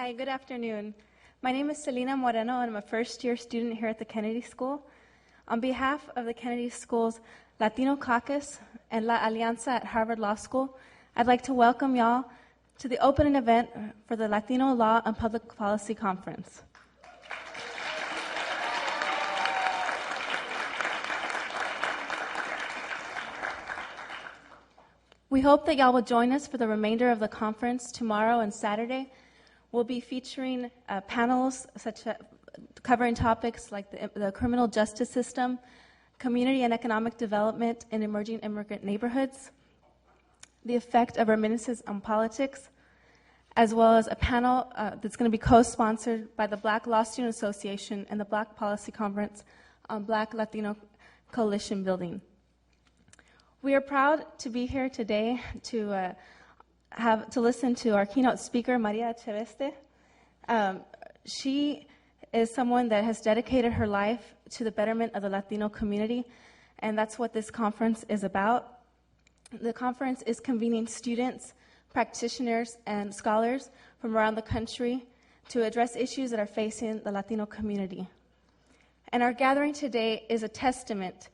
Hi, good afternoon. My name is Selena Moreno, and I'm a first-year student here at the Kennedy School. On behalf of the Kennedy School's Latino Caucus and La Alianza at Harvard Law School, I'd like to welcome y'all to the opening event for the Latino Law and Public Policy Conference. We hope that y'all will join us for the remainder of the conference tomorrow and Saturday. We'll be featuring panels covering topics like the criminal justice system, community and economic development in emerging immigrant neighborhoods, the effect of remittances on politics, as well as a panel that's going to be co-sponsored by the Black Law Student Association and the Black Policy Conference on Black Latino Coalition Building. We are proud to be here today to listen to our keynote speaker, Maria Echeveste. She is someone that has dedicated her life to the betterment of the Latino community, and that's what this conference is about. The conference is convening students, practitioners, and scholars from around the country to address issues that are facing the Latino community. And our gathering today is a testament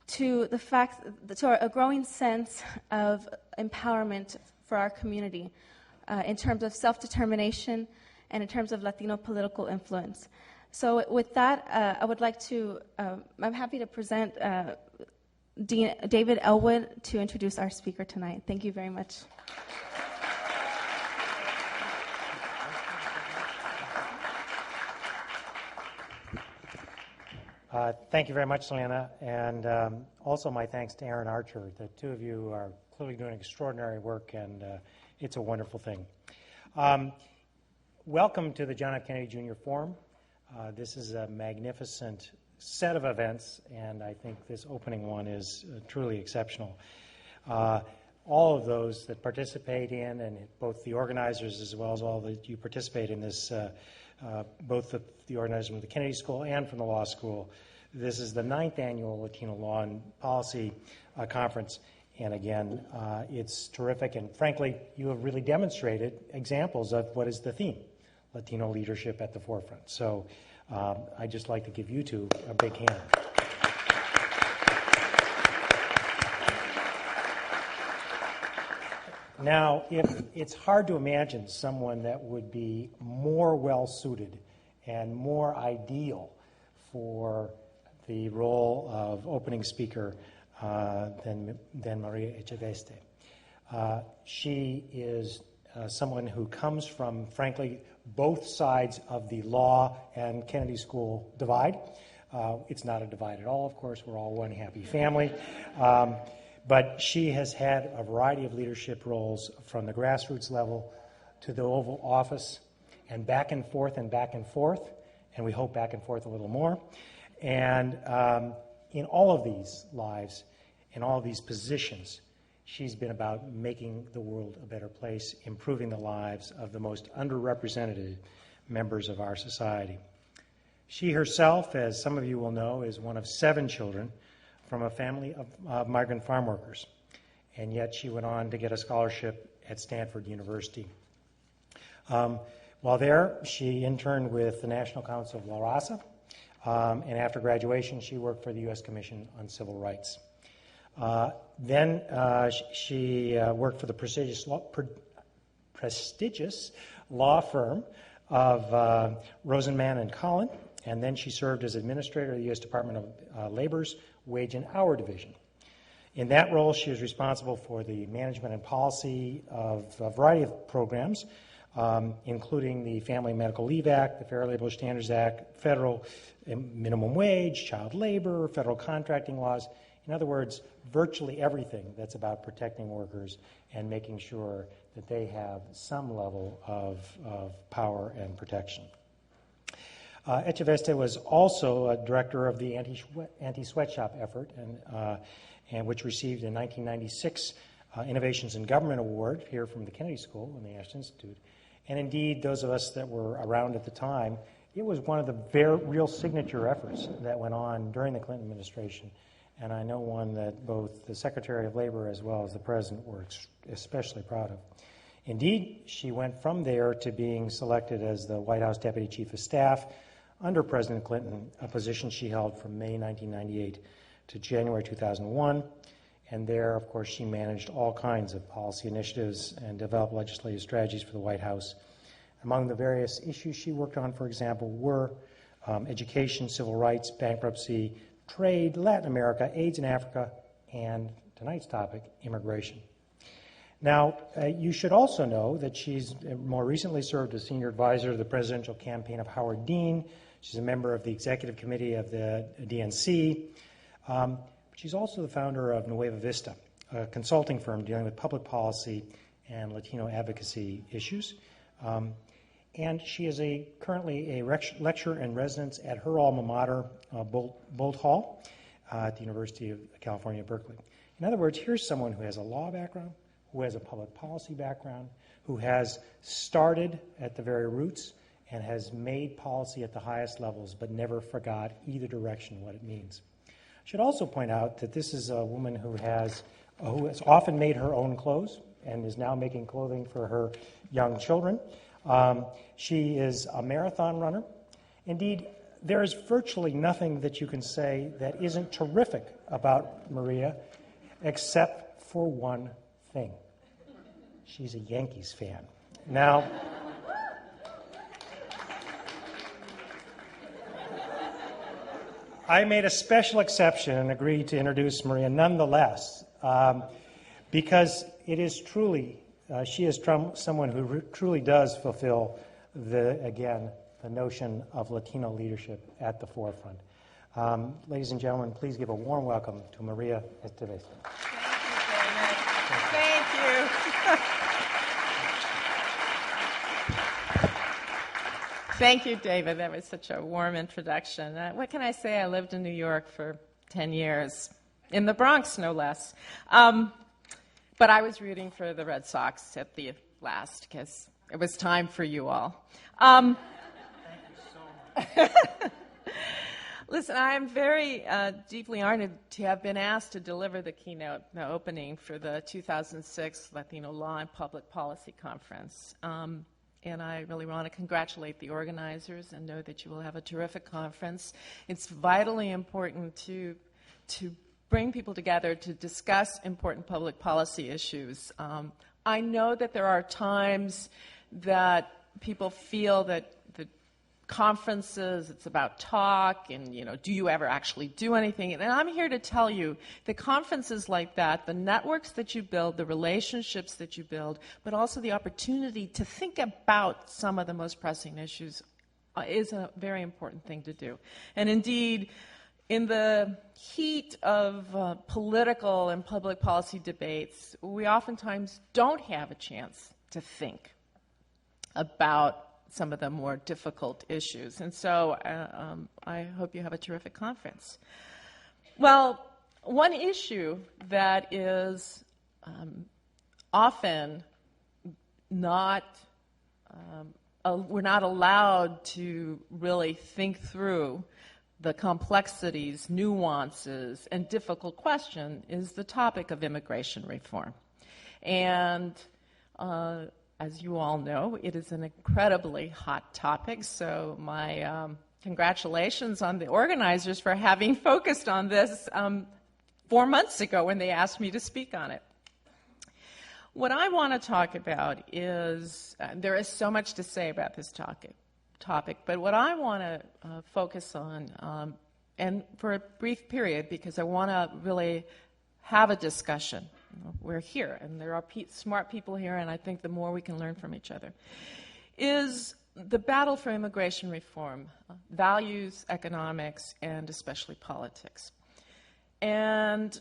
to the fact, to a growing sense of empowerment for our community in terms of self-determination and in terms of Latino political influence. So with that, I would like to, I'm happy to present Dean David Elwood to introduce our speaker tonight. Thank you very much. Thank you very much, Selena, and also my thanks to Aaron Archer. The two of you are clearly doing extraordinary work, and it's a wonderful thing. Welcome to the John F. Kennedy Jr. Forum. This is a magnificent set of events, and I think this opening one is truly exceptional. All of those that participate in, and both the organizers as well as all that you participate in this, both the organizers from the Kennedy School and from the law school. This is the 9th annual Latino Law and Policy Conference. And again, it's terrific. And frankly, you have really demonstrated examples of what is the theme, Latino leadership at the forefront. So I'd just like to give you two a big hand. Now, it's hard to imagine someone that would be more well-suited and more ideal for the role of opening speaker than Maria Echeveste. She is someone who comes from, frankly, both sides of the law and Kennedy School divide. It's not a divide at all, of course. We're all one happy family. But she has had a variety of leadership roles from the grassroots level to the Oval Office and back and forth, and we hope back and forth a little more. And in all of these lives, in all of these positions, she's been about making the world a better place, improving the lives of the most underrepresented members of our society. She herself, as some of you will know, is one of 7 children from a family of migrant farm workers, and yet she went on to get a scholarship at Stanford University. While there, she interned with the National Council of La Raza, and after graduation, she worked for the U.S. Commission on Civil Rights. Then she worked for the prestigious law firm of Rosenman and Collin, and then she served as administrator of the U.S. Department of Labor's Wage and Hour Division. In that role, she was responsible for the management and policy of a variety of programs, including the Family Medical Leave Act, the Fair Labor Standards Act, federal minimum wage, child labor, federal contracting laws. In other words, virtually everything that's about protecting workers and making sure that they have some level of power and protection. Echeveste was also a director of the anti-sweatshop effort, and which received a 1996 Innovations in Government Award here from the Kennedy School and the Ashton Institute. And indeed, those of us that were around at the time, it was one of the real signature efforts that went on during the Clinton administration, and I know one that both the Secretary of Labor as well as the President were especially proud of. Indeed, she went from there to being selected as the White House Deputy Chief of Staff under President Clinton, a position she held from May 1998 to January 2001. And there, of course, she managed all kinds of policy initiatives and developed legislative strategies for the White House. Among the various issues she worked on, for example, were education, civil rights, bankruptcy, trade, Latin America, AIDS in Africa, and tonight's topic, immigration. Now, you should also know that she's more recently served as senior advisor to the presidential campaign of Howard Dean. She's a member of the executive committee of the DNC. She's also the founder of Nueva Vista, a consulting firm dealing with public policy and Latino advocacy issues. And she is currently a lecturer in residence at her alma mater, Bolt Hall, at the University of California, Berkeley. In other words, here's someone who has a law background, who has a public policy background, who has started at the very roots and has made policy at the highest levels, but never forgot either direction what it means. I should also point out that this is a woman who has often made her own clothes and is now making clothing for her young children. She is a marathon runner. Indeed, there is virtually nothing that you can say that isn't terrific about Maria, except for one thing. She's a Yankees fan. Now, I made a special exception and agreed to introduce Maria nonetheless, because it is truly, she is someone who truly does fulfill the notion of Latino leadership at the forefront. Ladies and gentlemen, please give a warm welcome to Maria Esteves. Thank you. Thank you, David. That was such a warm introduction. What can I say? I lived in New York for 10 years, in the Bronx, no less. But I was rooting for the Red Sox at the last, because it was time for you all. Thank you so much. Listen, I am very deeply honored to have been asked to deliver the keynote, the opening for the 2006 Latino Law and Public Policy Conference. And I really want to congratulate the organizers and know that you will have a terrific conference. It's vitally important to bring people together to discuss important public policy issues. I know that there are times that people feel that the conferences, it's about talk and, do you ever actually do anything? And I'm here to tell you that conferences like that, the networks that you build, the relationships that you build, but also the opportunity to think about some of the most pressing issues is a very important thing to do. And indeed, in the heat of political and public policy debates, we oftentimes don't have a chance to think about some of the more difficult issues. And so I hope you have a terrific conference. Well, one issue that is often not, we're not allowed to really think through the complexities, nuances, and difficult question is the topic of immigration reform. And as you all know, it is an incredibly hot topic, so my congratulations on the organizers for having focused on this 4 months ago when they asked me to speak on it. What I want to talk about is, there is so much to say about this topic, but what I want to focus on, and for a brief period, because I want to really have a discussion. We're here, and there are smart people here, and I think the more we can learn from each other, is the battle for immigration reform, values, economics, and especially politics. And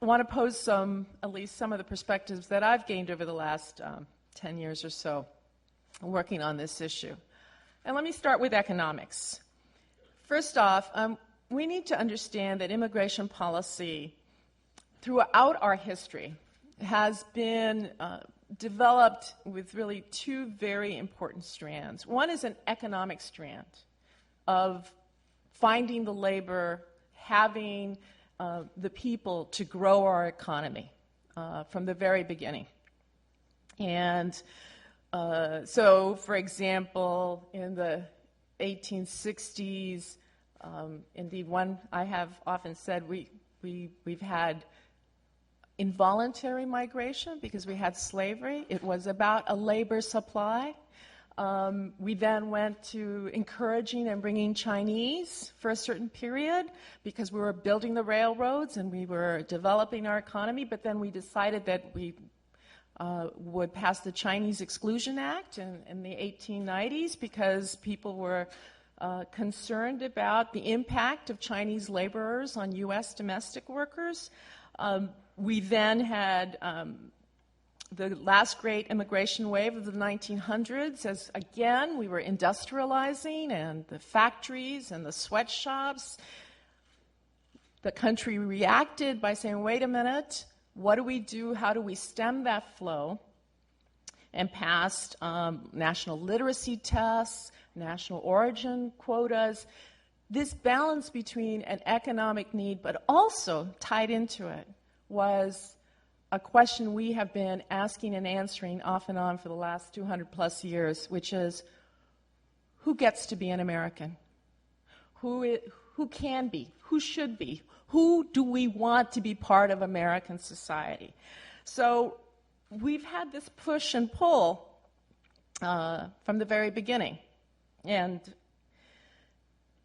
I want to pose at least some of the perspectives that I've gained over the last 10 years or so working on this issue. And let me start with economics. First off, we need to understand that immigration policy throughout our history has been developed with really two very important strands. One is an economic strand of finding the labor, having the people to grow our economy from the very beginning. And so, for example, in the 1860s, indeed, I have often said we've had involuntary migration because we had slavery. It was about a labor supply. We then went to encouraging and bringing Chinese for a certain period because we were building the railroads and we were developing our economy, but then we decided that we would pass the Chinese Exclusion Act in the 1890s because people were concerned about the impact of Chinese laborers on U.S. domestic workers. We then had the last great immigration wave of the 1900s, as again we were industrializing and the factories and the sweatshops. The country reacted by saying, wait a minute, what do we do? How do we stem that flow? And passed national literacy tests, national origin quotas. This balance between an economic need, but also tied into it, was a question we have been asking and answering off and on for the last 200 plus years, which is, who gets to be an American? Who can be? Who should be? Who do we want to be part of American society? So we've had this push and pull from the very beginning. And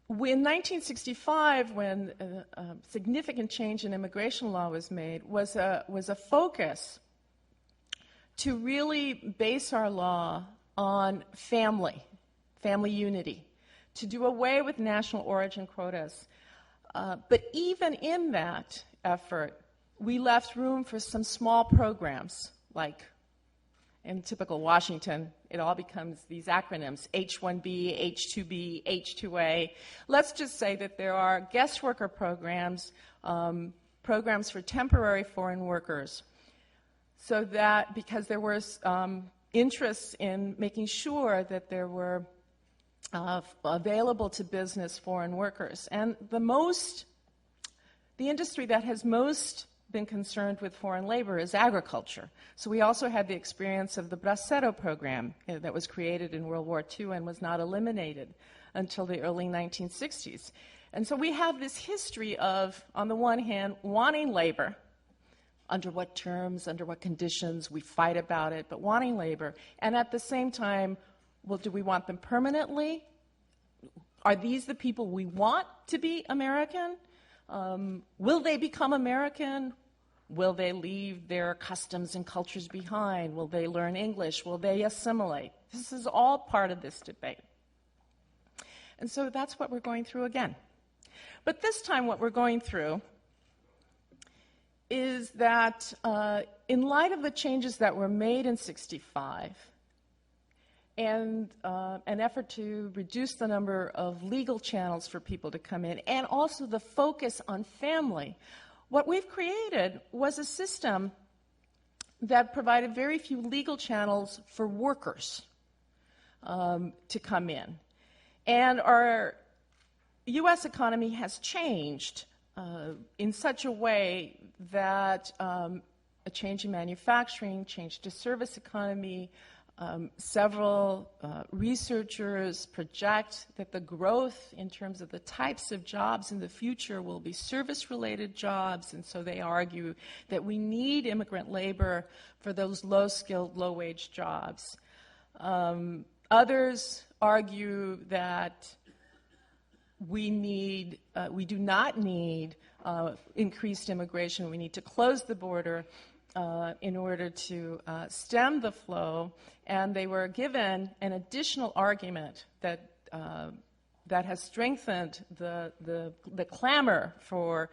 in 1965, when a significant change in immigration law was made, was a focus to really base our law on family unity, to do away with national origin quotas. But even in that effort, we left room for some small programs, like in typical Washington, it all becomes these acronyms, H-1B, H-2B, H-2A. Let's just say that there are guest worker programs, programs for temporary foreign workers, so that because there was interest in making sure that there were available to business foreign workers. And the industry that has most been concerned with foreign labor is agriculture. So we also had the experience of the Bracero program that was created in World War II and was not eliminated until the early 1960s. And so we have this history of, on the one hand, wanting labor, under what terms, under what conditions, we fight about it, but wanting labor. And at the same time, well, do we want them permanently? Are these the people we want to be American? Will they become American? Will they leave their customs and cultures behind? Will they learn English? Will they assimilate? This is all part of this debate. And so that's what we're going through again. But this time what we're going through is that in light of the changes that were made in '65 and an effort to reduce the number of legal channels for people to come in, and also the focus on family, what we've created was a system that provided very few legal channels for workers to come in. And our U.S. economy has changed in such a way that a change in manufacturing, change to service economy, several researchers project that the growth in terms of the types of jobs in the future will be service-related jobs, and so they argue that we need immigrant labor for those low-skilled, low-wage jobs. Others argue that we do not need increased immigration. We need to close the border in order to stem the flow, and they were given an additional argument that has strengthened the clamor for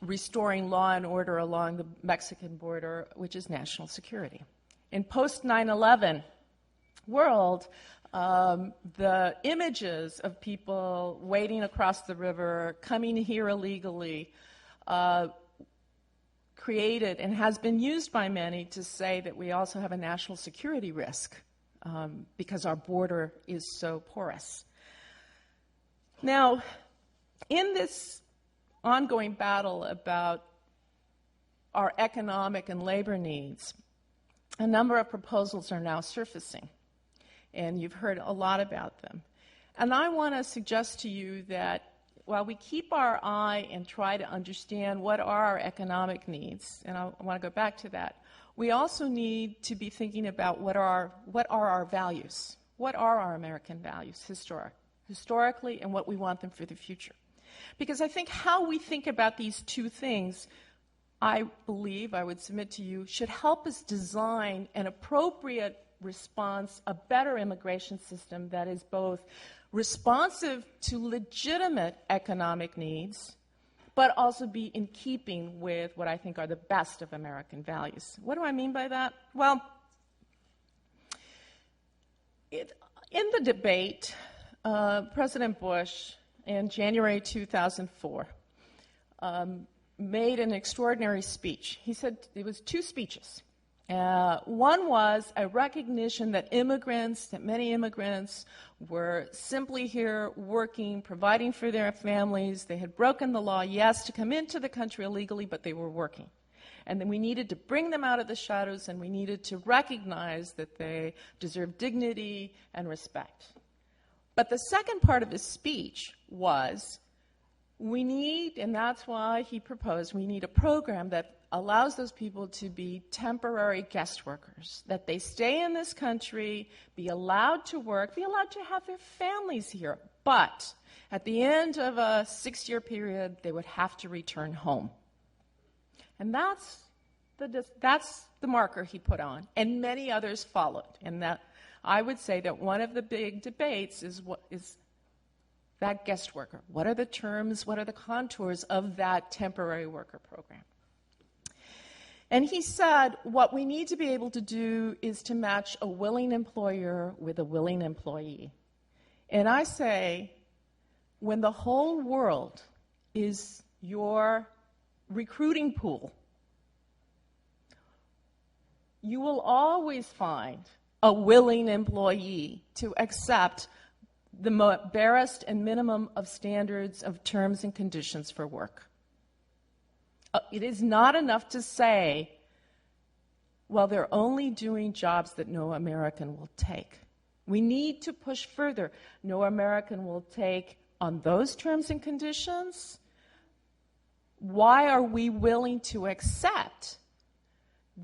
restoring law and order along the Mexican border, which is national security. In post 9/11 world, the images of people wading across the river, coming here illegally, created and has been used by many to say that we also have a national security risk because our border is so porous. Now, in this ongoing battle about our economic and labor needs, a number of proposals are now surfacing, and you've heard a lot about them. And I want to suggest to you that while we keep our eye and try to understand what are our economic needs, and I want to go back to that, we also need to be thinking about what are our values. What are our American values historically, and what we want them for the future? Because I think how we think about these two things, I believe, I would submit to you, should help us design an appropriate response, a better immigration system that is both responsive to legitimate economic needs, but also be in keeping with what I think are the best of American values. What do I mean by that? Well, in the debate, President Bush, in January 2004, made an extraordinary speech. He said it was two speeches. One was a recognition that many immigrants were simply here working, providing for their families. They had broken the law, yes, to come into the country illegally, but they were working. And then we needed to bring them out of the shadows, and we needed to recognize that they deserve dignity and respect. But the second part of his speech was, we need, and that's why he proposed, we need a program that allows those people to be temporary guest workers, that they stay in this country, be allowed to work, be allowed to have their families here. But at the end of a 6-year period, they would have to return home. And that's the marker he put on, and many others followed. And that I would say that one of the big debates is what is that guest worker. What are the terms, what are the contours of that temporary worker program? And he said, what we need to be able to do is to match a willing employer with a willing employee. And I say, when the whole world is your recruiting pool, you will always find a willing employee to accept the barest and minimum of standards of terms and conditions for work. It is not enough to say, well, they're only doing jobs that no American will take. We need to push further. No American will take on those terms and conditions. Why are we willing to accept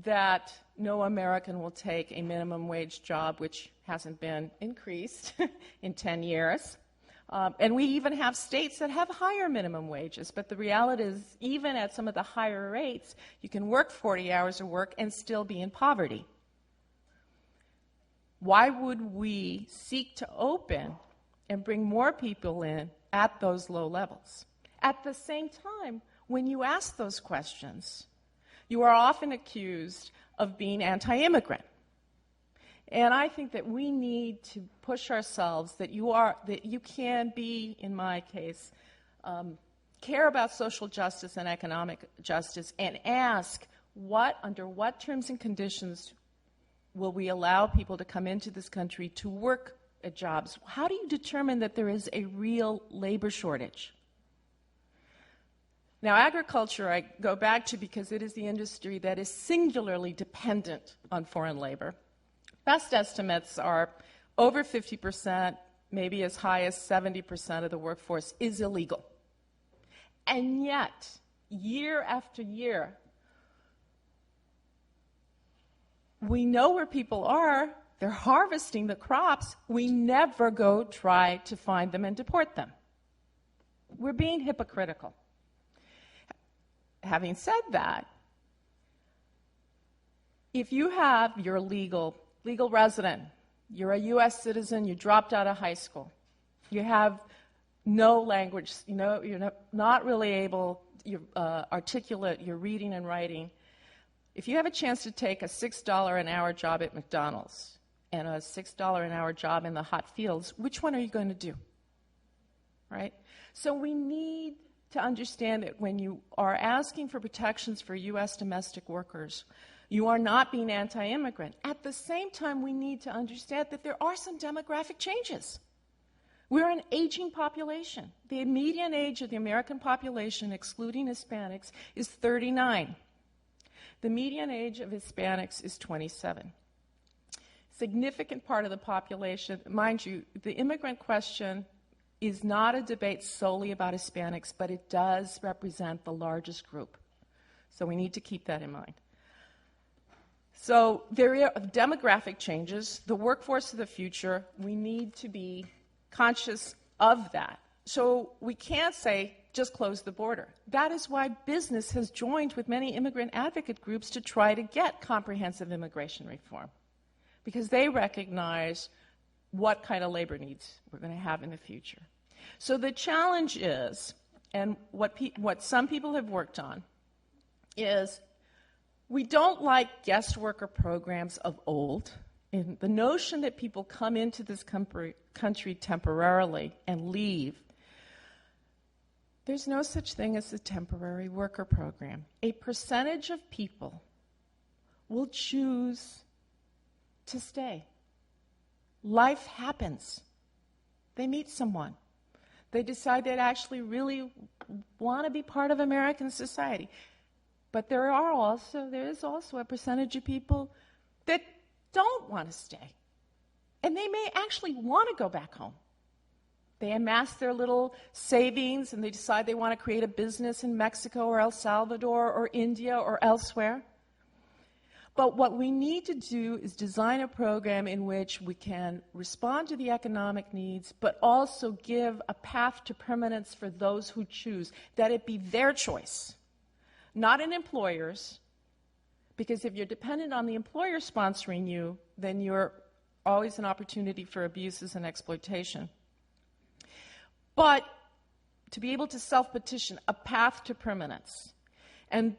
that no American will take a minimum wage job, which hasn't been increased in 10 years? And we even have states that have higher minimum wages. But the reality is, even at some of the higher rates, you can work 40 hours of work and still be in poverty. Why would we seek to open and bring more people in at those low levels? At the same time, when you ask those questions, you are often accused of being anti-immigrant. And I think that we need to push ourselves, that you can be, in my case, care about social justice and economic justice, and ask under what terms and conditions will we allow people to come into this country to work at jobs? How do you determine that there is a real labor shortage? Now, agriculture I go back to because it is the industry that is singularly dependent on foreign labor. Best estimates are over 50%, maybe as high as 70% of the workforce is illegal. And yet, year after year, we know where people are. They're harvesting the crops. We never go try to find them and deport them. We're being hypocritical. Having said that, if you have your legal resident, you're a U.S. citizen, you dropped out of high school, you have no language, you're not really able, you're articulate, you're reading and writing. If you have a chance to take a $6 an hour job at McDonald's and a $6 an hour job in the hot fields, which one are you going to do? Right? So we need to understand that when you are asking for protections for U.S. domestic workers, you are not being anti-immigrant. At the same time, we need to understand that there are some demographic changes. We're an aging population. The median age of the American population, excluding Hispanics, is 39. The median age of Hispanics is 27. Significant part of the population, mind you, the immigrant question is not a debate solely about Hispanics, but it does represent the largest group. So we need to keep that in mind. So there are demographic changes, the workforce of the future. We need to be conscious of that. So we can't say, just close the border. That is why business has joined with many immigrant advocate groups to try to get comprehensive immigration reform, because they recognize what kind of labor needs we're going to have in the future. So the challenge is, and what some people have worked on, is we don't like guest worker programs of old. And the notion that people come into this country temporarily and leave, there's no such thing as a temporary worker program. A percentage of people will choose to stay. Life happens. They meet someone. They decide they actually really want to be part of American society. But there is also a percentage of people that don't want to stay. And they may actually want to go back home. They amass their little savings and they decide they want to create a business in Mexico or El Salvador or India or elsewhere. But what we need to do is design a program in which we can respond to the economic needs, but also give a path to permanence for those who choose, that it be their choice, not an employer's, because if you're dependent on the employer sponsoring you, then you're always an opportunity for abuses and exploitation. But to be able to self-petition, a path to permanence. And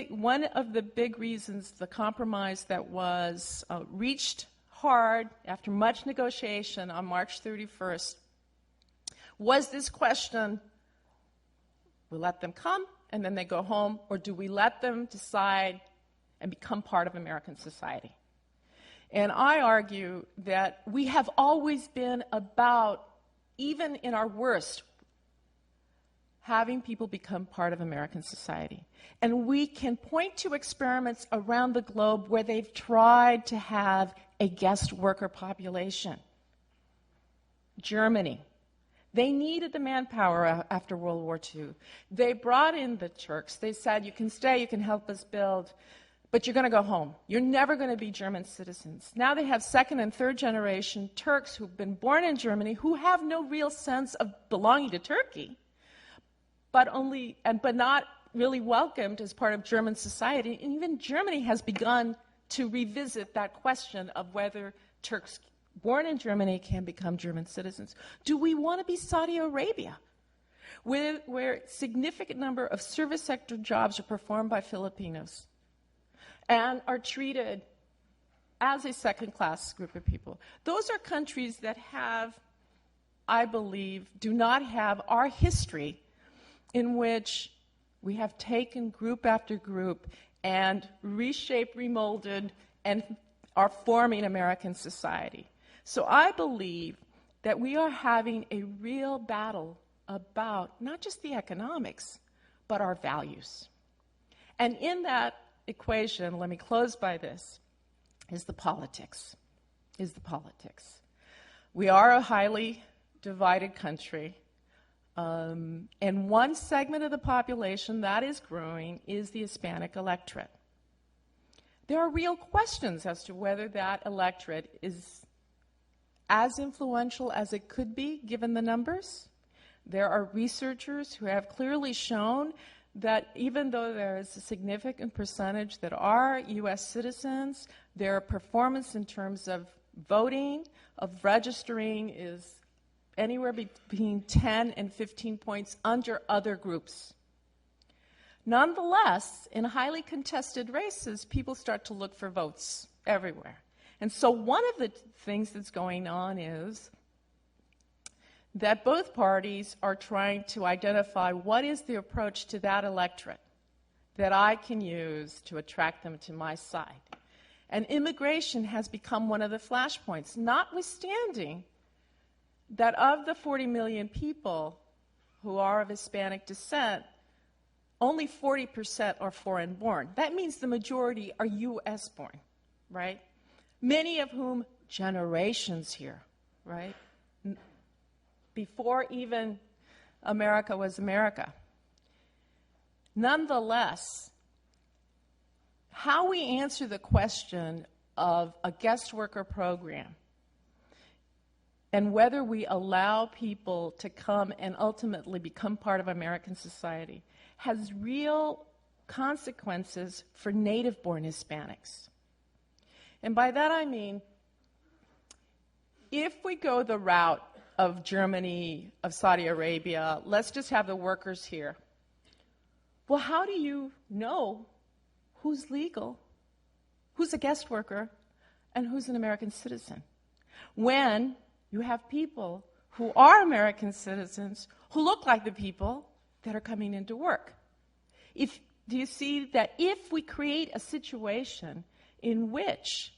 one of the big reasons the compromise that was reached hard after much negotiation on March 31st was this question: we let them come and then they go home, or do we let them decide and become part of American society? And I argue that we have always been about, even in our worst, having people become part of American society. And we can point to experiments around the globe where they've tried to have a guest worker population. Germany. They needed the manpower after World War II. They brought in the Turks. They said, you can stay, you can help us build, but you're going to go home. You're never going to be German citizens. Now they have second and third generation Turks who've been born in Germany who have no real sense of belonging to Turkey, but not really welcomed as part of German society. And even Germany has begun to revisit that question of whether Turks born in Germany can become German citizens. Do we want to be Saudi Arabia, where a significant number of service sector jobs are performed by Filipinos and are treated as a second-class group of people? Those are countries that have, I believe, do not have our history in which we have taken group after group and reshaped, remolded, and are forming American society. So I believe that we are having a real battle about not just the economics, but our values. And in that equation, let me close by this, is the politics. We are a highly divided country. And one segment of the population that is growing is the Hispanic electorate. There are real questions as to whether that electorate is as influential as it could be, given the numbers. There are researchers who have clearly shown that even though there is a significant percentage that are U.S. citizens, their performance in terms of voting, of registering, is anywhere between 10 and 15 points under other groups. Nonetheless, in highly contested races, people start to look for votes everywhere. And so one of the things that's going on is that both parties are trying to identify what is the approach to that electorate that I can use to attract them to my side. And immigration has become one of the flashpoints, notwithstanding that of the 40 million people who are of Hispanic descent, only 40% are foreign born. That means the majority are U.S. born, right? Many of whom generations here, right? Before even America was America. Nonetheless, how we answer the question of a guest worker program and whether we allow people to come and ultimately become part of American society has real consequences for native-born Hispanics. And by that I mean, if we go the route of Germany, of Saudi Arabia, let's just have the workers here. Well, how do you know who's legal, who's a guest worker, and who's an American citizen when you have people who are American citizens who look like the people that are coming into work? Do you see that if we create a situation in which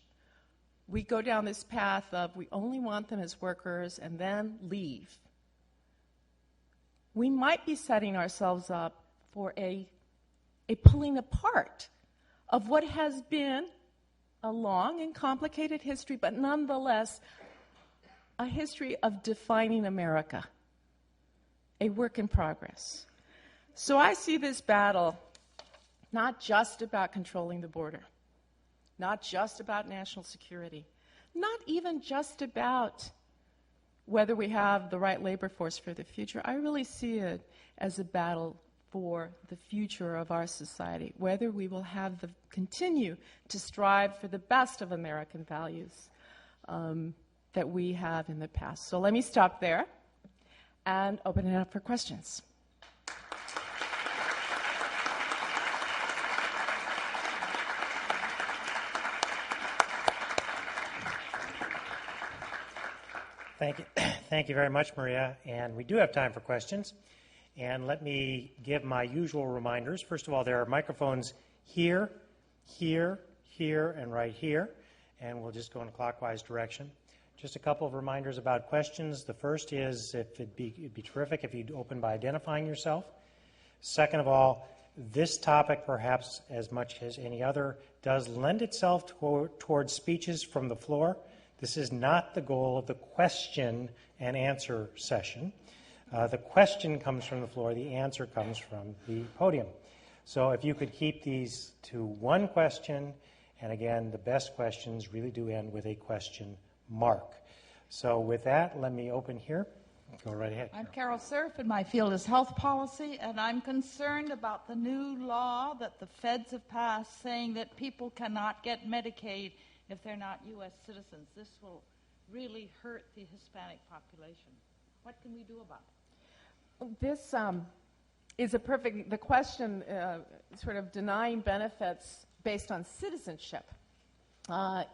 we go down this path of we only want them as workers and then leave, we might be setting ourselves up for a pulling apart of what has been a long and complicated history, but nonetheless a history of defining America, a work in progress. So I see this battle not just about controlling the border, not just about national security, not even just about whether we have the right labor force for the future. I really see it as a battle for the future of our society, whether we will continue to strive for the best of American values that we have in the past. So let me stop there and open it up for questions. Thank you very much, Maria. And we do have time for questions. And let me give my usual reminders. First of all, there are microphones here, here, here, and right here. And we'll just go in a clockwise direction. Just a couple of reminders about questions. The first is it'd be terrific if you'd open by identifying yourself. Second of all, this topic, perhaps as much as any other, does lend itself towards speeches from the floor. This is not the goal of the question and answer session. The question comes from the floor, the answer comes from the podium. So if you could keep these to one question, and again, the best questions really do end with a question mark. So with that, let me open here. Go right ahead. I'm Carol Surf, and my field is health policy, and I'm concerned about the new law that the feds have passed saying that people cannot get Medicaid if they're not U.S. citizens. This will really hurt the Hispanic population. What can we do about it? This is a perfect, the question sort of denying benefits based on citizenship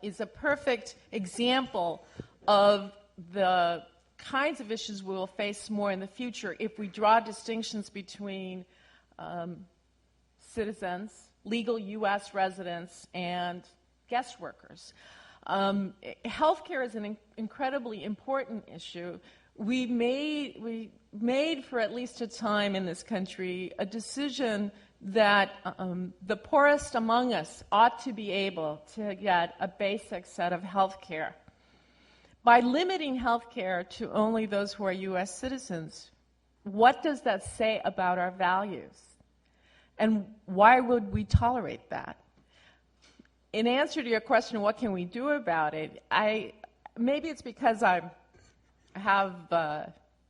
is a perfect example of the kinds of issues we will face more in the future if we draw distinctions between citizens, legal U.S. residents, and guest workers. Healthcare is an incredibly important issue. We made for at least a time in this country a decision that the poorest among us ought to be able to get a basic set of health care. By limiting health care to only those who are U.S. citizens, what does that say about our values? And why would we tolerate that? In answer to your question, what can we do about it, maybe it's because I have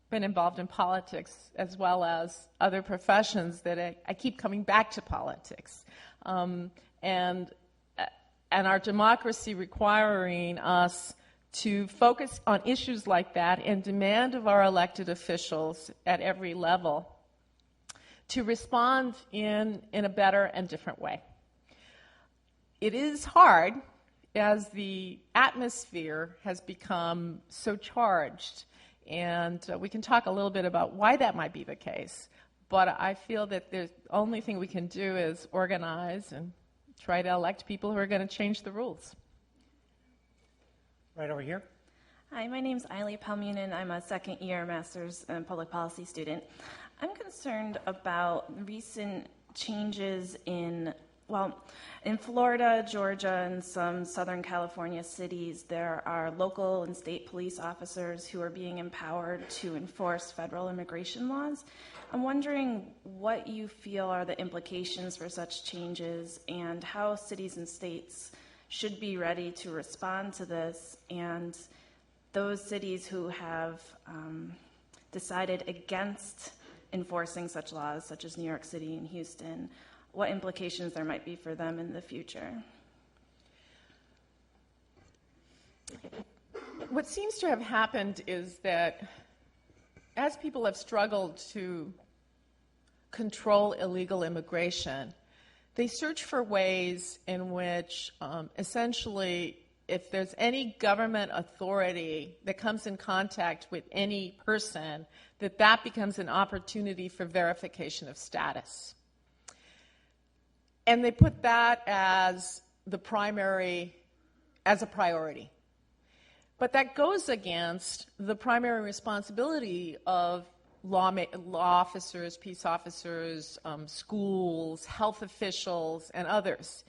been involved in politics as well as other professions that I keep coming back to politics. And our democracy requiring us to focus on issues like that and demand of our elected officials at every level to respond in a better and different way. It is hard as the atmosphere has become so charged, and we can talk a little bit about why that might be the case, but I feel that the only thing we can do is organize and try to elect people who are going to change the rules. Right over here. Hi, my name's Eiley Palmunin. I'm a second-year master's in public policy student. I'm concerned about recent changes in Florida, Georgia, and some Southern California cities, there are local and state police officers who are being empowered to enforce federal immigration laws. I'm wondering what you feel are the implications for such changes and how cities and states should be ready to respond to this, and those cities who have decided against enforcing such laws, such as New York City and Houston, what implications there might be for them in the future. What seems to have happened is that as people have struggled to control illegal immigration, they search for ways in which essentially if there's any government authority that comes in contact with any person, that becomes an opportunity for verification of status. And they put that as a priority. But that goes against the primary responsibility of law officers, peace officers, schools, health officials, and others.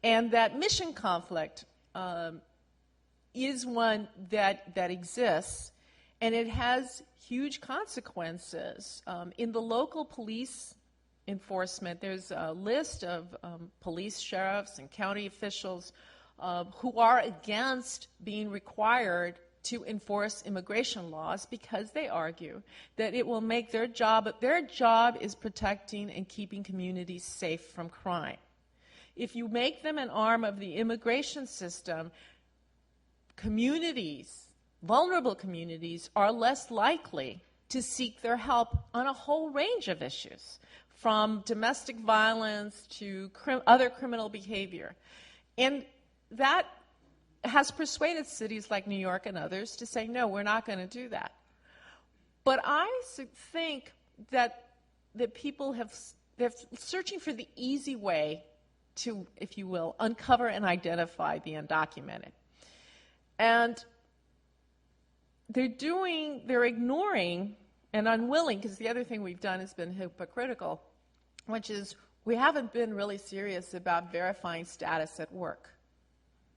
And that mission conflict is one that exists, and it has huge consequences. In the local police enforcement, there's a list of police sheriffs and county officials who are against being required to enforce immigration laws because they argue that it will make their job is protecting and keeping communities safe from crime. If you make them an arm of the immigration system, vulnerable communities, are less likely to seek their help on a whole range of issues, from domestic violence to other criminal behavior. And that has persuaded cities like New York and others to say, no, we're not going to do that. But I think that people they're searching for the easy way to, if you will, uncover and identify the undocumented. And they're ignoring and unwilling, because the other thing we've done has been hypocritical, which is we haven't been really serious about verifying status at work,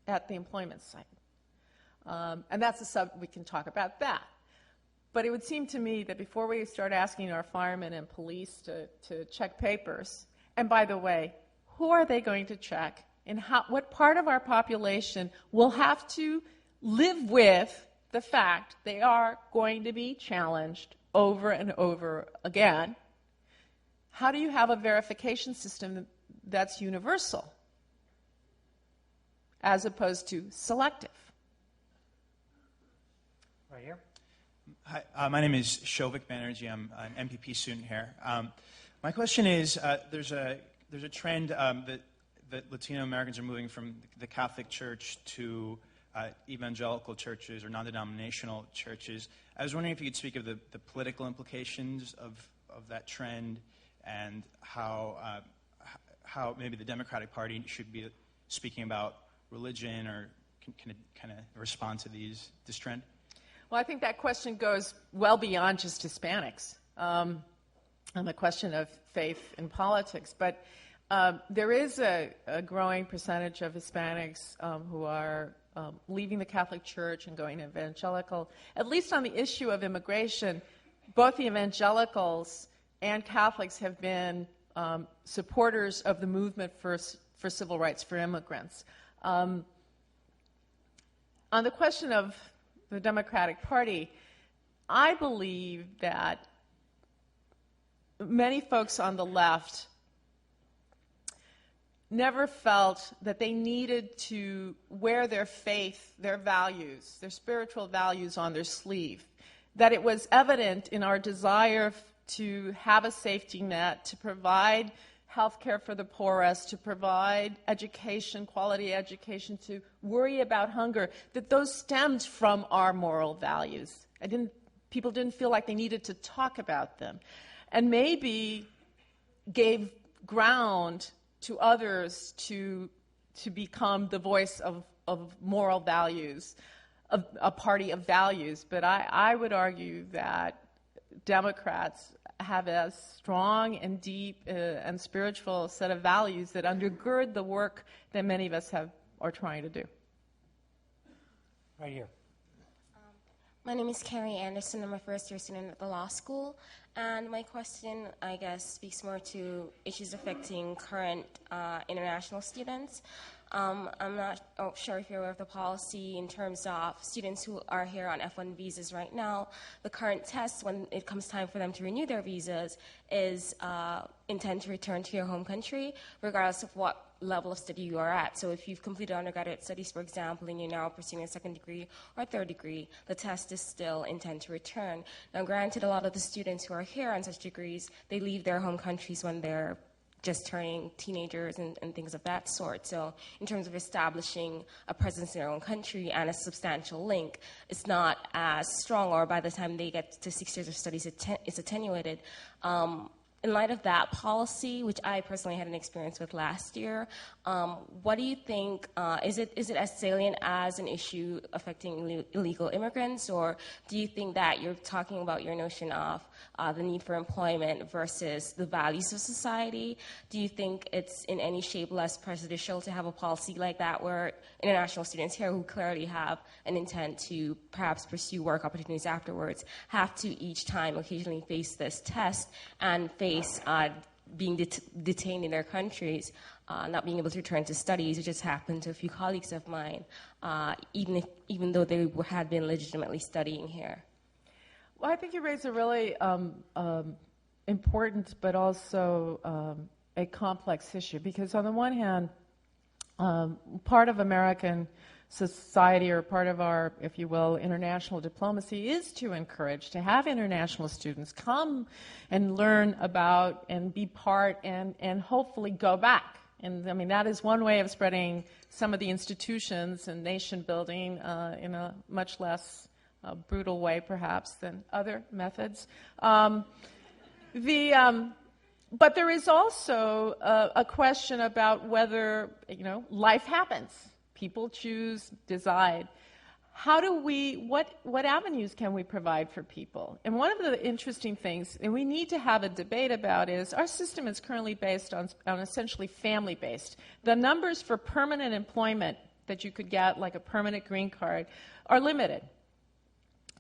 at the employment site. And that's we can talk about that. But it would seem to me that before we start asking our firemen and police to check papers, and by the way, who are they going to check, and what part of our population will have to live with the fact they are going to be challenged over and over again? How do you have a verification system that's universal as opposed to selective? Right here. Hi, my name is Shovik Banerjee. I'm an MPP student here. My question is, there's a trend that Latino Americans are moving from the Catholic Church to evangelical churches or non-denominational churches. I was wondering if you could speak of the political implications of that trend, and how maybe the Democratic Party should be speaking about religion, or can kind of respond to this trend? Well, I think that question goes well beyond just Hispanics on the question of faith in politics. But there is a growing percentage of Hispanics who are leaving the Catholic Church and going evangelical. At least on the issue of immigration, both the evangelicals and Catholics have been supporters of the movement for civil rights for immigrants. On the question of the Democratic Party, I believe that many folks on the left never felt that they needed to wear their faith, their values, their spiritual values on their sleeve, that it was evident in our desire to have a safety net, to provide health care for the poorest, to provide education, quality education, to worry about hunger, that those stemmed from our moral values. People didn't feel like they needed to talk about them, and maybe gave ground to others to become the voice of moral values, a party of values. But I would argue that Democrats have a strong and deep and spiritual set of values that undergird the work that many of us are trying to do. Right here. My name is Carrie Anderson. I'm a first-year student at the law school. And my question, I guess, speaks more to issues affecting current international students. I'm not sure if you're aware of the policy in terms of students who are here on F1 visas right now. The current test, when it comes time for them to renew their visas, is intend to return to your home country, regardless of what level of study you are at. So if you've completed undergraduate studies, for example, and you're now pursuing a second degree or third degree, the test is still intend to return. Now, granted, a lot of the students who are here on such degrees, they leave their home countries when they're just turning teenagers and things of that sort. So in terms of establishing a presence in their own country and a substantial link, it's not as strong, or by the time they get to 6 years of studies, it's attenuated. In light of that policy, which I personally had an experience with last year, what do you think, is it as salient as an issue affecting illegal immigrants, or do you think that you're talking about your notion of the need for employment versus the values of society? Do you think it's in any shape less prejudicial to have a policy like that where international students here who clearly have an intent to perhaps pursue work opportunities afterwards have to each time occasionally face this test and face being detained in their countries, not being able to return to studies, which has happened to a few colleagues of mine, even though they had been legitimately studying here? Well, I think you raise a really important but also a complex issue, because on the one hand, part of American society, or part of our, if you will, international diplomacy, is to encourage, to have international students come and learn about and be part and hopefully go back. And I mean, that is one way of spreading some of the institutions and nation building in a much less brutal way, perhaps, than other methods. But there is also a question about whether, life happens. People choose, decide. How do what avenues can we provide for people? And one of the interesting things, and we need to have a debate about, is our system is currently based on essentially family-based. The numbers for permanent employment that you could get, like a permanent green card, are limited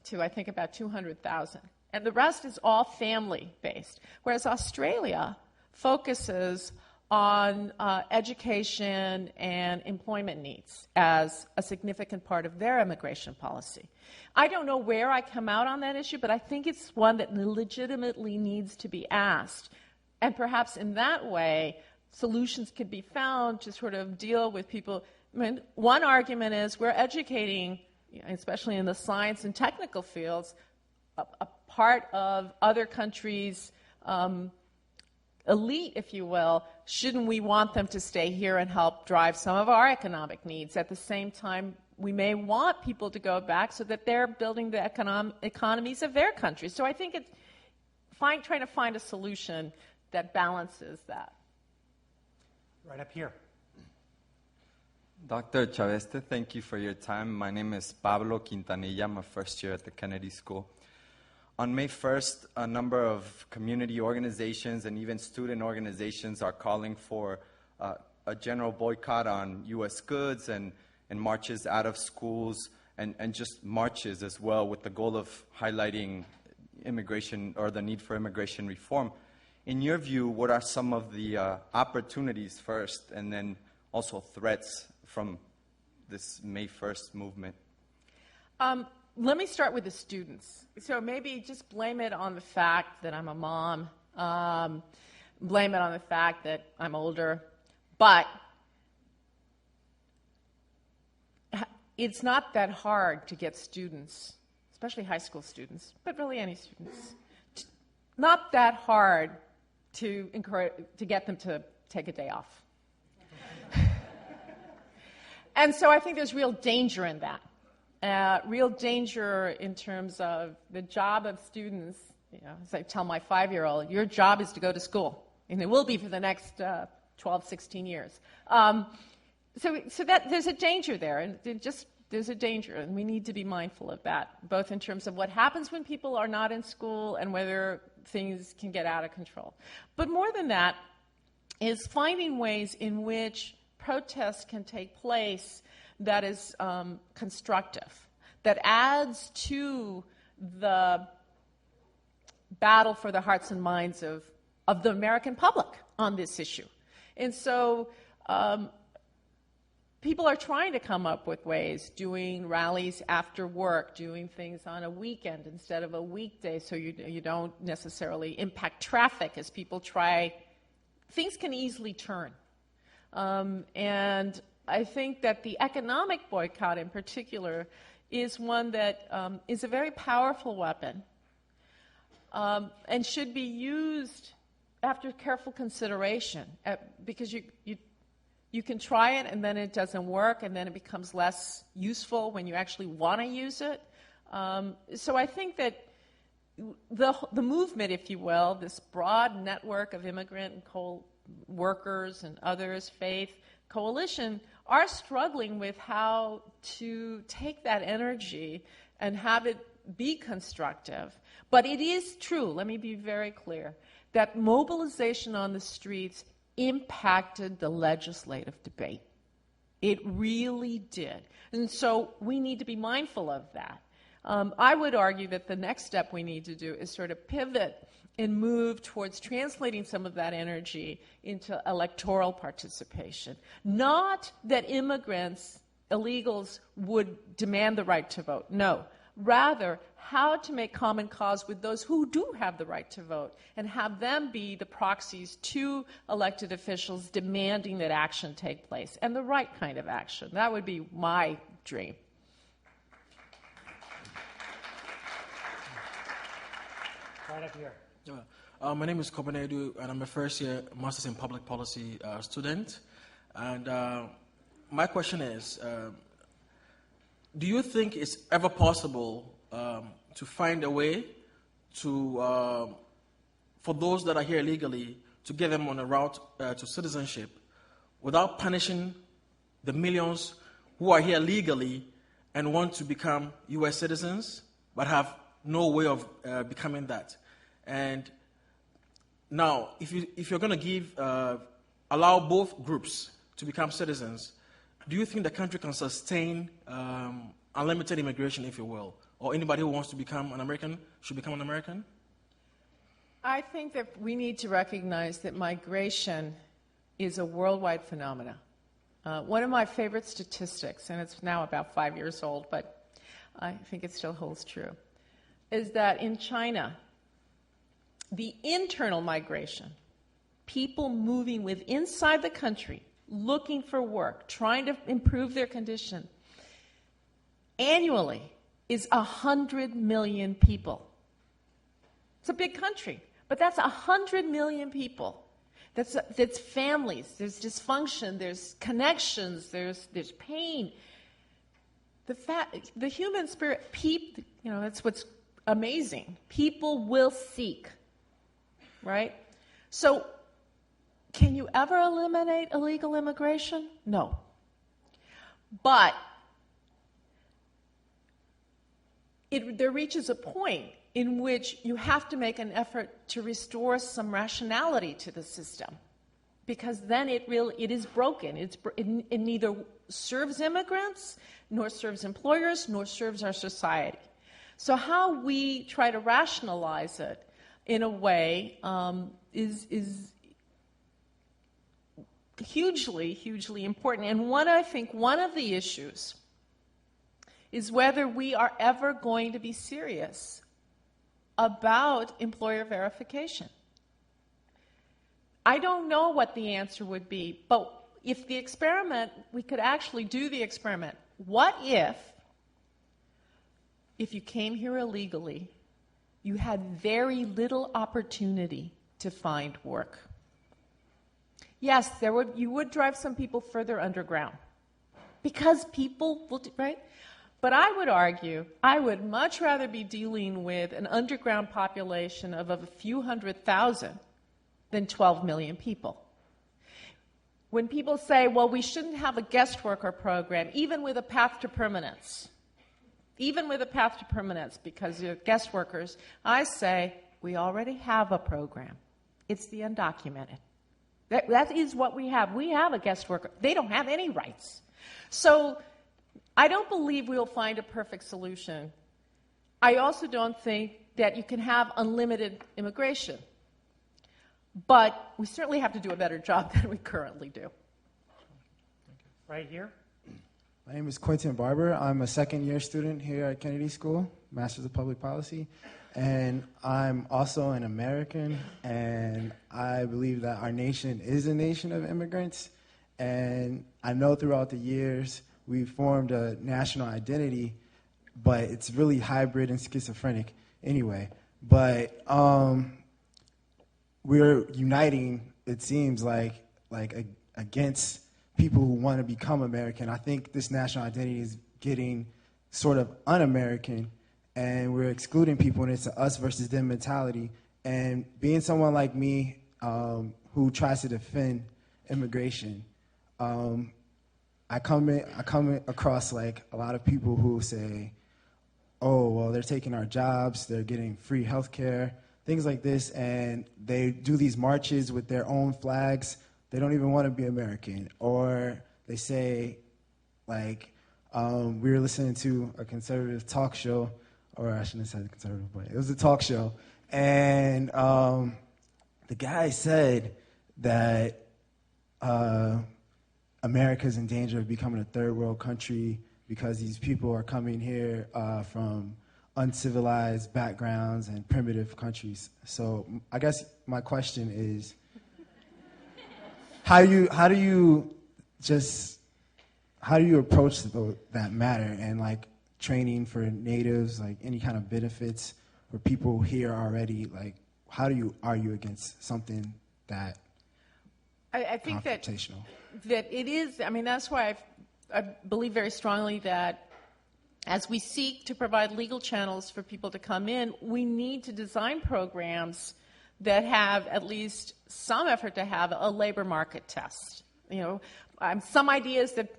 to, I think, about 200,000. And the rest is all family-based. Whereas Australia focuses on education and employment needs as a significant part of their immigration policy. I don't know where I come out on that issue, but I think it's one that legitimately needs to be asked. And perhaps in that way, solutions could be found to sort of deal with people. I mean, one argument is we're educating, especially in the science and technical fields, a part of other countries' elite, if you will. Shouldn't we want them to stay here and help drive some of our economic needs? At the same time, we may want people to go back so that they're building the economies of their countries. So I think it's trying to find a solution that balances that. Right up here. Dr. Chaveste, thank you for your time. My name is Pablo Quintanilla. I'm a first year at the Kennedy School. On May 1st, a number of community organizations and even student organizations are calling for a general boycott on U.S. goods and marches out of schools and just marches as well, with the goal of highlighting immigration or the need for immigration reform. In your view, what are some of the opportunities first, and then also threats from this May 1st movement? Let me start with the students. So maybe just blame it on the fact that I'm a mom, blame it on the fact that I'm older, but it's not that hard to get students, especially high school students, but really any students, not that hard to get them to take a day off. And so I think there's real danger in that. Real danger in terms of the job of students. As I tell my 5-year-old, your job is to go to school, and it will be for the next 12, 16 years. So that there's a danger there, and there's a danger, and we need to be mindful of that, both in terms of what happens when people are not in school and whether things can get out of control. But more than that is finding ways in which protest can take place that is constructive, that adds to the battle for the hearts and minds of the American public on this issue. And so people are trying to come up with ways, doing rallies after work, doing things on a weekend instead of a weekday so you don't necessarily impact traffic as people try. Things can easily turn. And I think that the economic boycott in particular is one that is a very powerful weapon and should be used after careful consideration because you can try it and then it doesn't work and then it becomes less useful when you actually want to use it. So I think that the movement, if you will, this broad network of immigrant and workers and others, faith, coalition, are struggling with how to take that energy and have it be constructive. But it is true, let me be very clear, that mobilization on the streets impacted the legislative debate. It really did. And so we need to be mindful of that. I would argue that the next step we need to do is sort of pivot and move towards translating some of that energy into electoral participation. Not that immigrants, illegals, would demand the right to vote. No. Rather, how to make common cause with those who do have the right to vote and have them be the proxies to elected officials demanding that action take place, and the right kind of action. That would be my dream. Right up here. My name is Kobanedu, and I'm a first-year Master's in Public Policy student. And my question is, do you think it's ever possible to find a way to, for those that are here illegally, to get them on a route to citizenship without punishing the millions who are here legally and want to become U.S. citizens but have no way of becoming that? And now, if you're going to allow both groups to become citizens, do you think the country can sustain unlimited immigration, if you will, or anybody who wants to become an American should become an American? I think that we need to recognize that migration is a worldwide phenomenon. One of my favorite statistics, and it's now about 5 years old, but I think it still holds true, is that in China, the internal migration, people moving inside the country, looking for work, trying to improve their condition, annually is 100 million people. It's a big country, but that's 100 million people. That's families, there's dysfunction, there's connections, there's pain. The human spirit, that's what's amazing. People will seek, right? So, can you ever eliminate illegal immigration? No. But there reaches a point in which you have to make an effort to restore some rationality to the system, because then it is broken. It neither serves immigrants, nor serves employers, nor serves our society. So how we try to rationalize it in a way is hugely, hugely important. And I think one of the issues is whether we are ever going to be serious about employer verification. I don't know what the answer would be, but if we could actually do the experiment. What if you came here illegally, you had very little opportunity to find work? Yes, you would drive some people further underground because people will, right? But I would argue, I would much rather be dealing with an underground population of a few 100,000 than 12 million people. When people say, well, we shouldn't have a guest worker program, even with a path to permanence, because you're guest workers, I say, we already have a program. It's the undocumented. That is what we have. We have a guest worker. They don't have any rights. So I don't believe we'll find a perfect solution. I also don't think that you can have unlimited immigration. But we certainly have to do a better job than we currently do. Right here. My name is Quentin Barber. I'm a second-year student here at Kennedy School, Master's of Public Policy. And I'm also an American, and I believe that our nation is a nation of immigrants. And I know throughout the years we've formed a national identity, but it's really hybrid and schizophrenic anyway. But we're uniting, it seems like against people who want to become American. I think this national identity is getting sort of un-American, and we're excluding people, and it's an us versus them mentality. And being someone like me who tries to defend immigration, I come across like a lot of people who say, oh, well, they're taking our jobs, they're getting free health care, things like this, and they do these marches with their own flags. They don't even want to be American. Or they say, like, we were listening to a conservative talk show, or I shouldn't have said conservative, but it was a talk show, and the guy said that America's in danger of becoming a third world country because these people are coming here from uncivilized backgrounds and primitive countries. So I guess my question is, how do you approach that matter, and like training for natives, like any kind of benefits for people here already, like how do you argue against something that I think confrontational? that it is, I mean, that's why I believe very strongly that as we seek to provide legal channels for people to come in, we need to design programs that have at least some effort to have a labor market test. You know, some ideas that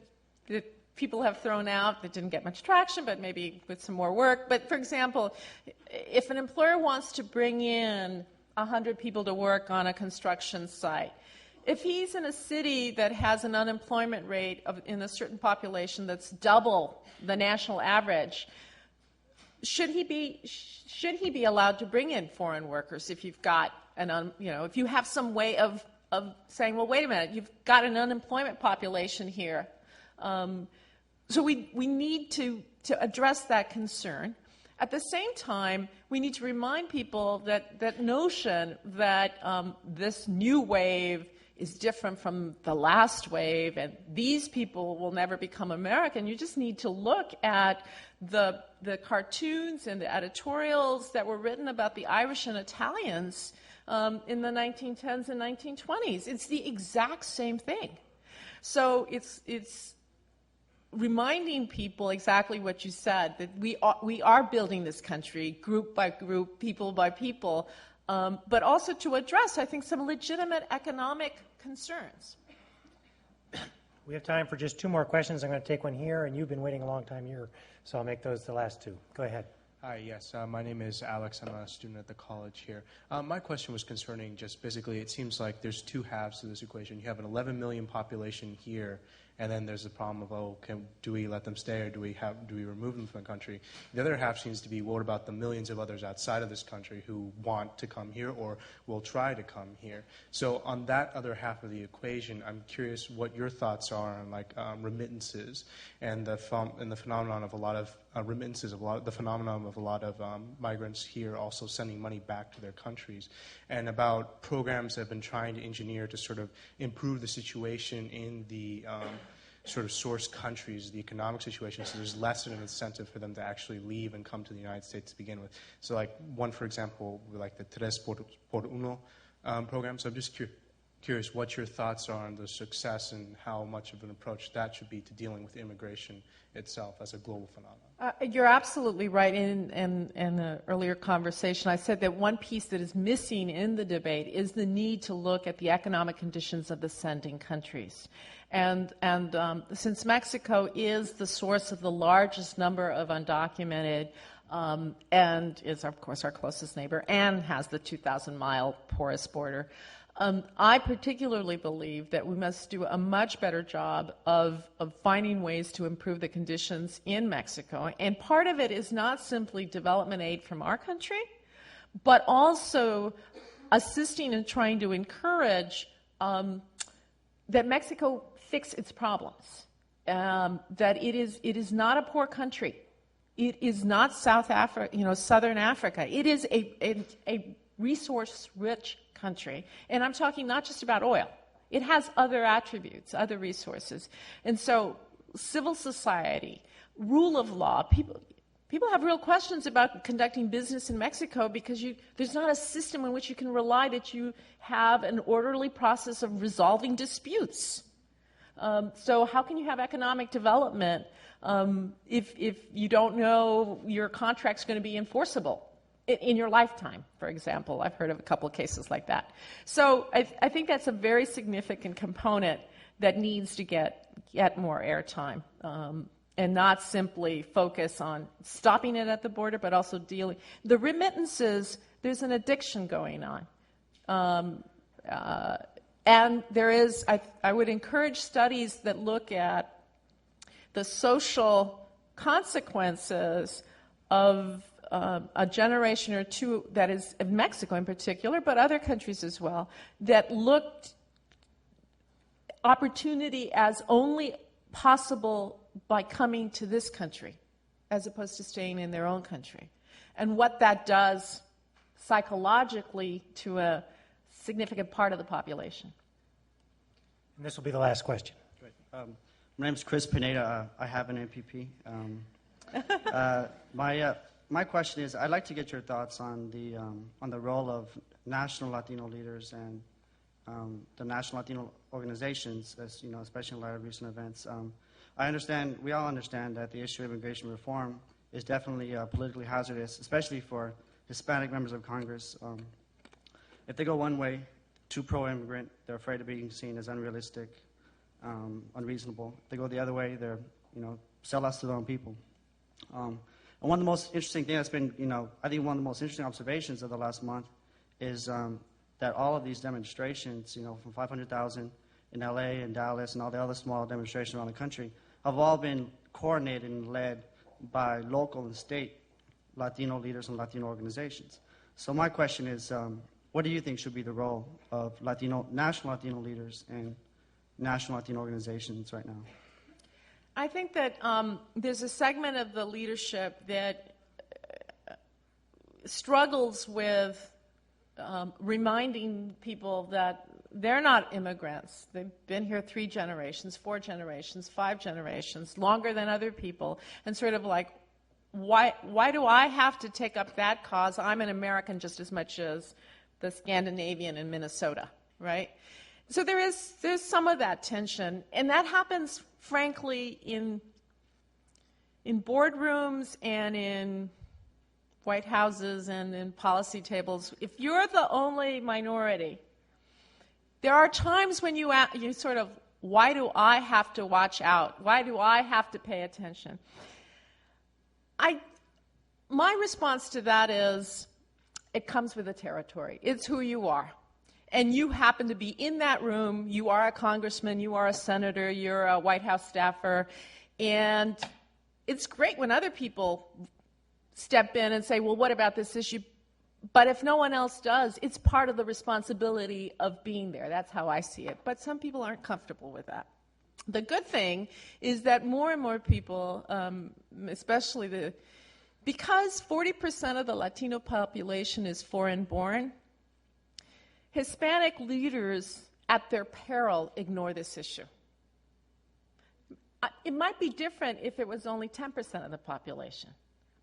people have thrown out that didn't get much traction, but maybe with some more work. But for example, if an employer wants to bring in 100 people to work on a construction site, if he's in a city that has an unemployment rate in a certain population that's double the national average, should he be allowed to bring in foreign workers if you've got if you have some way of saying, well, wait a minute, you've got an unemployment population here. So we need to address that concern. At the same time, we need to remind people that notion that this new wave is different from the last wave, and these people will never become American. You just need to look at the cartoons and the editorials that were written about the Irish and Italians in the 1910s and 1920s. It's the exact same thing. So it's reminding people exactly what you said, that we are building this country group by group, people by people, but also to address, I think, some legitimate economic concerns. We have time for just two more questions. I'm going to take one here, and you've been waiting a long time here, so I'll make those the last two. Go ahead. Hi, yes. My name is Alex. I'm a student at the college here. My question was concerning just basically, it seems like there's two halves to this equation. You have an 11 million population here, and then there's the problem of, do we let them stay, or do we remove them from the country? The other half seems to be, what about the millions of others outside of this country who want to come here or will try to come here? So on that other half of the equation, I'm curious what your thoughts are on remittances and the phenomenon of a lot of remittances, the phenomenon of a lot of migrants here also sending money back to their countries, and about programs that have been trying to engineer to sort of improve the situation in the sort of source countries, the economic situation, so there's less of an incentive for them to actually leave and come to the United States to begin with. So like one, for example, like the Tres por Uno program. So I'm just curious what your thoughts are on the success and how much of an approach that should be to dealing with immigration itself as a global phenomenon. You're absolutely right. In an earlier conversation, I said that one piece that is missing in the debate is the need to look at the economic conditions of the sending countries. And since Mexico is the source of the largest number of undocumented and is, of course, our closest neighbor and has the 2,000-mile porous border. I particularly believe that we must do a much better job of finding ways to improve the conditions in Mexico. And part of it is not simply development aid from our country, but also assisting and trying to encourage that Mexico fix its problems, that it is not a poor country. It is not Southern Africa. It is a resource-rich country. And I'm talking not just about oil. It has other attributes, other resources. And so civil society, rule of law, people have real questions about conducting business in Mexico because there's not a system in which you can rely that you have an orderly process of resolving disputes. So how can you have economic development if you don't know your contract's going to be enforceable in your lifetime, for example? I've heard of a couple of cases like that. So I think that's a very significant component that needs to get more airtime. And not simply focus on stopping it at the border, but also dealing. The remittances, there's an addiction going on. And there is, I would encourage studies that look at the social consequences of a generation or two, that is, of Mexico in particular, but other countries as well, that looked opportunity as only possible by coming to this country as opposed to staying in their own country, and what that does psychologically to a significant part of the population. And this will be the last question. Great. My name is Chris Pineda. I have an MPP. My question is, I'd like to get your thoughts on the role of national Latino leaders and the national Latino organizations, as you know, especially in light of recent events. We all understand that the issue of immigration reform is definitely politically hazardous, especially for Hispanic members of Congress. If they go one way, too pro-immigrant, they're afraid of being seen as unrealistic, unreasonable. If they go the other way, they're, sell us to their own people. And one of the most interesting things that's been, I think one of the most interesting observations of the last month is that all of these demonstrations, from 500,000 in LA and Dallas and all the other small demonstrations around the country, have all been coordinated and led by local and state Latino leaders and Latino organizations. So my question is, what do you think should be the role of national Latino leaders and national Latino organizations right now? I think that there's a segment of the leadership that struggles with reminding people that they're not immigrants. They've been here 3 generations, 4 generations, 5 generations, longer than other people, and sort of like, why do I have to take up that cause? I'm an American just as much as the Scandinavian in Minnesota, right? So there's some of that tension, and that happens, frankly, in boardrooms and in White Houses and in policy tables. If you're the only minority, there are times when you sort of, why do I have to watch out? Why do I have to pay attention? My response to that is, it comes with the territory. It's who you are. And you happen to be in that room. You are a congressman, you are a senator, you're a White House staffer. And it's great when other people step in and say, well, what about this issue? But if no one else does, it's part of the responsibility of being there. That's how I see it. But some people aren't comfortable with that. The good thing is that more and more people, especially because 40% of the Latino population is foreign-born, Hispanic leaders, at their peril, ignore this issue. It might be different if it was only 10% of the population,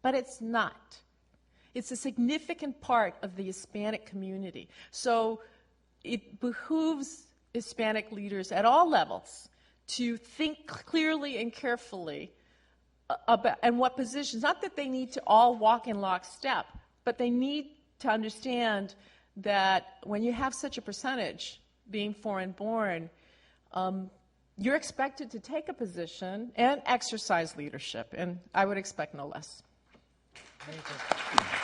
but it's not. It's a significant part of the Hispanic community. So it behooves Hispanic leaders at all levels to think clearly and carefully about and what positions. Not that they need to all walk in lockstep, but they need to understand that when you have such a percentage being foreign-born, you're expected to take a position and exercise leadership, and I would expect no less. Thank you.